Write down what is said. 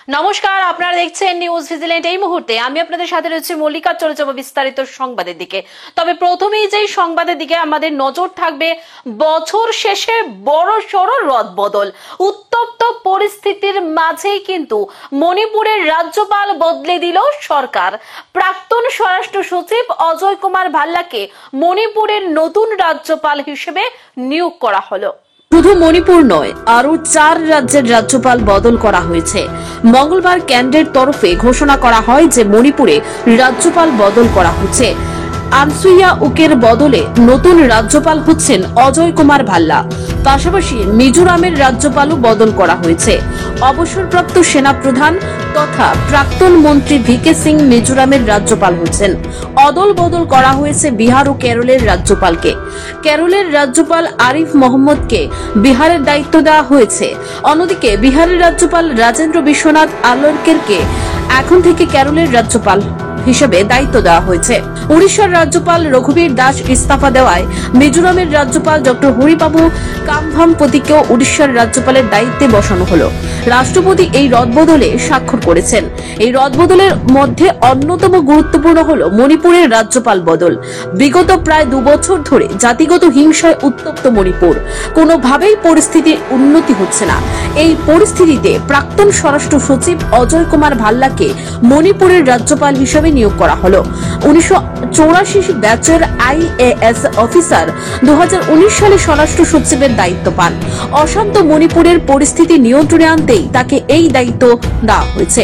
নমস্কার, আপনারা দেখছেন নিউজ ভিজিল্যান্ট। এই মুহূর্তে আমি আপনাদের সাথে রয়েছে মল্লিকা। চলে যাব বিস্তারিত সংবাদের দিকে। তবে প্রথমেই যেই সংবাদের দিকে আমাদের নজর থাকবে, বছর শেষে বড় সড় রদবদল। উত্তপ্ত পরিস্থিতির মাঝেই কিন্তু মণিপুরের রাজ্যপাল বদলে দিল সরকার। প্রাক্তন স্বরাষ্ট্র সচিব অজয় কুমার ভাল্লাকে মণিপুরের নতুন রাজ্যপাল হিসেবে নিয়োগ করা হলো। শুধু মণিপুর নয়, আরো 4 রাজ্যের রাজ্যপাল বদল করা হয়েছে। মঙ্গলবার কেন্দ্রের তরফে ঘোষণা করা হয় যে মণিপুরে রাজ্যপাল বদল করা হচ্ছে। আনসুইয়া উকের বদলে নতুন রাজ্যপাল হচ্ছেন অজয় কুমার ভাল্লা। পাশাপাশি মিজোরামের রাজ্যপালও বদল করা হয়েছে। অবসরপ্রাপ্ত সেনাপ্রধান তথা প্রাক্তন মন্ত্রী ভিকে সিং মিজোরামের রাজ্যপাল হচ্ছেন। অদল বদল করা হয়েছে বিহার ও কেরলের রাজ্যপালকে। কেরলের রাজ্যপাল আরিফ মোহাম্মদকে বিহারের দায়িত্ব দেওয়া হয়েছে। অন্যদিকে বিহারের রাজ্যপাল রাজেন্দ্র বিশ্বনাথ আর্লেকরকে এখন থেকে কেরলের রাজ্যপাল হিসেবে দায়িত্ব দেওয়া হয়েছে। উড়িষ্যার রাজ্যপাল রঘুবীর দাস ইস্তফা দেওয়ায় মিজোরামের রাজ্যপাল ডক্টর হরিবাবু কামভামপতিকেও উড়িষ্যার রাজ্যপালের দায়িত্বে বসানো হলো। রাষ্ট্রপতি এই রদবদলে স্বাক্ষর করেছেন। এই রদবদলের মধ্যে অন্যতম গুরুত্বপূর্ণ হলো মণিপুরের রাজ্যপাল বদল। বিগত প্রায় 2 বছর ধরে জাতিগত হিংসায় উত্তপ্ত মণিপুর। কোনোভাবেই পরিস্থিতির উন্নতি হচ্ছে না। এই পরিস্থিতিতে প্রাক্তন স্বরাষ্ট্র সচিব অজয় কুমার ভাল্লাকে মণিপুরের রাজ্যপাল হিসেবে নিয়োগ করা হলো। 1984 ব্যাচের IAS অফিসার 2019 সালে স্বরাষ্ট্র সচিবের দায়িত্ব পান। অশান্ত মণিপুরের পরিস্থিতি নিয়ন্ত্রণে আনতেই তাকে এই দায়িত্ব দেওয়া হয়েছে।